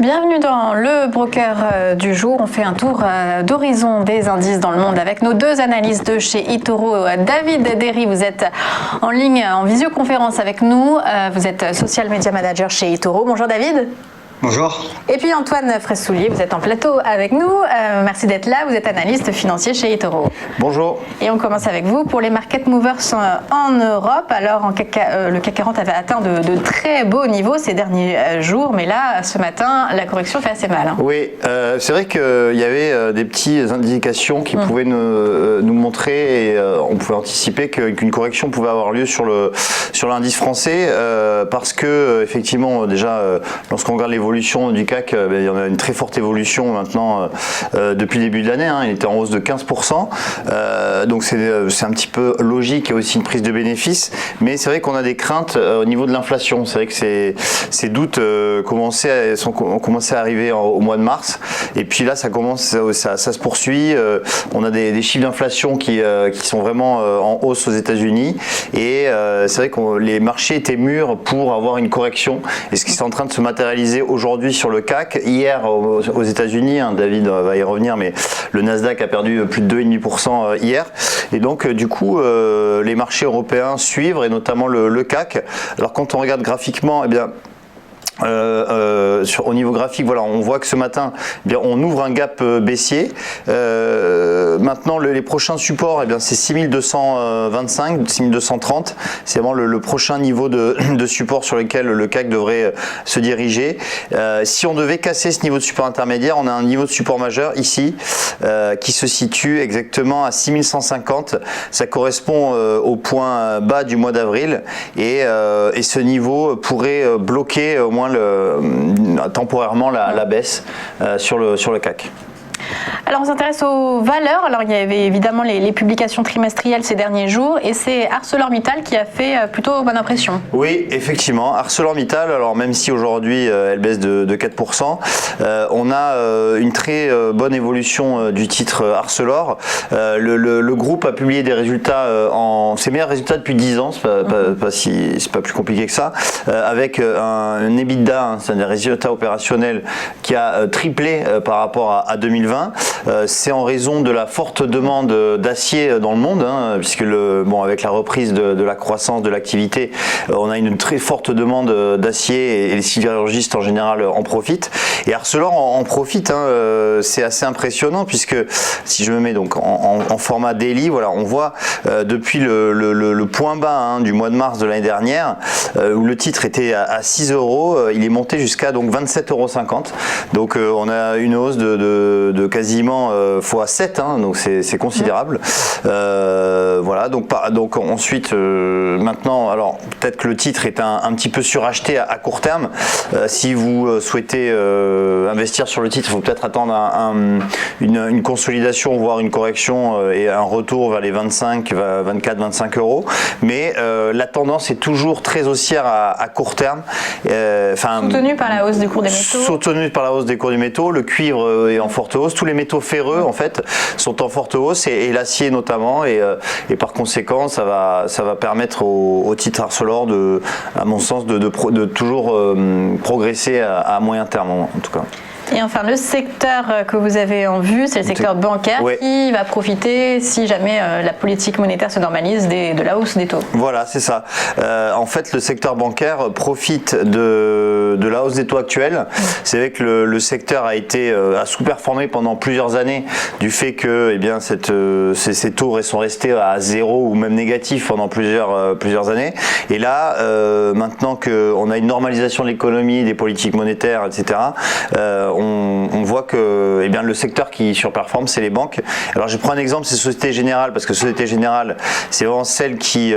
Bienvenue dans le broker du jour. On fait un tour d'horizon des indices dans le monde avec nos deux analystes de chez eToro. David Derry, vous êtes en ligne en visioconférence avec nous. Vous êtes social media manager chez eToro. Bonjour David. Bonjour. Et puis Antoine Fraissoulier, vous êtes en plateau avec nous. Merci d'être là. Vous êtes analyste financier chez eToro. Bonjour. Et on commence avec vous pour les market movers en Europe. Alors le CAC 40 avait atteint de très beaux niveaux ces derniers jours, mais là, ce matin, la correction fait assez mal. Hein. Oui, c'est vrai qu'il y avait des petites indications qui pouvaient nous montrer et on pouvait anticiper qu'une correction pouvait avoir lieu sur l'indice français parce que effectivement déjà lorsqu'on regarde l'évolution du CAC, il y en a une très forte évolution maintenant depuis le début de l'année. Hein, il était en hausse de 15%, donc c'est un petit peu logique et aussi une prise de bénéfice. Mais c'est vrai qu'on a des craintes au niveau de l'inflation. C'est vrai que ces doutes ont commencé à arriver au mois de mars. Et puis là, ça se poursuit. On a des chiffres d'inflation qui sont vraiment en hausse aux États-Unis. Et c'est vrai que les marchés étaient mûrs pour avoir une correction. Et ce qui est en train de se matérialiser aujourd'hui sur le CAC, hier aux États-Unis, hein, David va y revenir, mais le Nasdaq a perdu plus de 2,5% hier. Et donc, du coup, les marchés européens suivent, et notamment le CAC. Alors, quand on regarde graphiquement, eh bien, au niveau graphique, voilà, on voit que ce matin, eh bien, on ouvre un gap baissier. Maintenant, les prochains supports, eh bien, c'est 6225, 6230. C'est vraiment le prochain niveau de support sur lequel le CAC devrait se diriger. Si on devait casser ce niveau de support intermédiaire, on a un niveau de support majeur ici qui se situe exactement à 6150. Ça correspond au point bas du mois d'avril et ce niveau pourrait bloquer au moins temporairement la baisse sur le CAC. Alors on s'intéresse aux valeurs. Alors il y avait évidemment les publications trimestrielles ces derniers jours et c'est ArcelorMittal qui a fait plutôt bonne impression. Oui, effectivement, ArcelorMittal, alors même si aujourd'hui elle baisse de 4%, on a une très bonne évolution du titre Arcelor. Le groupe a publié des résultats ses meilleurs résultats depuis 10 ans, c'est pas plus compliqué que ça, avec un EBITDA, hein, c'est un des résultats opérationnels qui a triplé par rapport à 2020. C'est en raison de la forte demande d'acier dans le monde, hein, puisque avec la reprise de la croissance de l'activité, on a une très forte demande d'acier et les sidérurgistes en général en profitent. Et Arcelor en profite, hein, c'est assez impressionnant puisque si je me mets donc en format daily, voilà, on voit depuis le point bas, hein, du mois de mars de l'année dernière où le titre était à 6 €, il est monté jusqu'à donc 27,50 €. Donc on a une hausse de quasiment x7, hein, donc c'est considérable. Voilà, donc ensuite maintenant, alors peut-être que le titre est un petit peu suracheté à court terme. Si vous souhaitez investir sur le titre, il faut peut-être attendre une consolidation, voire une correction et un retour vers les 24, 25 €. Mais la tendance est toujours très haussière à court terme. Soutenue par la hausse du cours des métaux. Soutenue par la hausse des cours du métaux. Le cuivre est en forte hausse. Tous les métaux ferreux en fait sont en forte hausse et l'acier notamment et par conséquent ça va permettre au titre Arcelor à mon sens de toujours progresser à moyen terme en tout cas. Et enfin, le secteur que vous avez en vue, c'est le secteur bancaire qui va profiter, si jamais la politique monétaire se normalise, de la hausse des taux. Voilà, c'est ça. En fait, le secteur bancaire profite de la hausse des taux actuels. C'est vrai que le secteur a sous-performé pendant plusieurs années du fait que ces taux sont restés à zéro ou même négatifs pendant plusieurs années. Et là, maintenant qu'on a une normalisation de l'économie, des politiques monétaires, etc., on voit que le secteur qui surperforme, c'est les banques. Alors je prends un exemple, c'est Société Générale, parce que Société Générale, c'est vraiment celle qui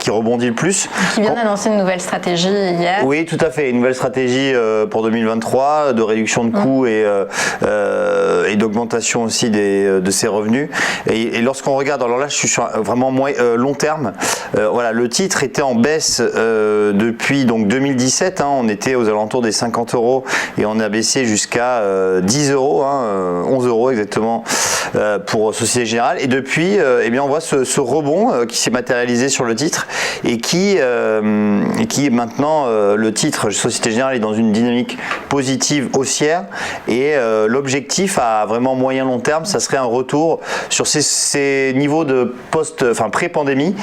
rebondit le plus. Qui vient d'annoncer une nouvelle stratégie hier. Oui, tout à fait, une nouvelle stratégie pour 2023 de réduction de coûts et d'augmentation aussi de ses revenus. Et lorsqu'on regarde, alors là je suis sur vraiment long terme, voilà, le titre était en baisse depuis donc 2017, hein, on était aux alentours des 50 € et on a baissé jusqu'à 10 €, hein, 11 € exactement pour Société Générale. Et depuis, on voit ce rebond qui s'est matérialisé sur le titre et qui maintenant, le titre Société Générale est dans une dynamique positive haussière et l'objectif à vraiment moyen long terme, ça serait un retour sur ces niveaux de pré-pandémie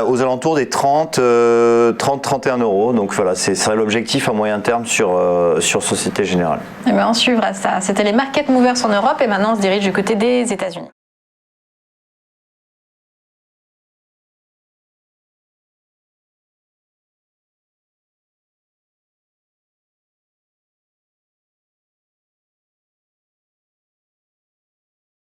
aux alentours des 30-31 euros. Donc voilà, ce serait l'objectif à moyen terme sur Société Générale. Eh bien, on suivra ça. C'était les market movers en Europe et maintenant on se dirige du côté des États-Unis.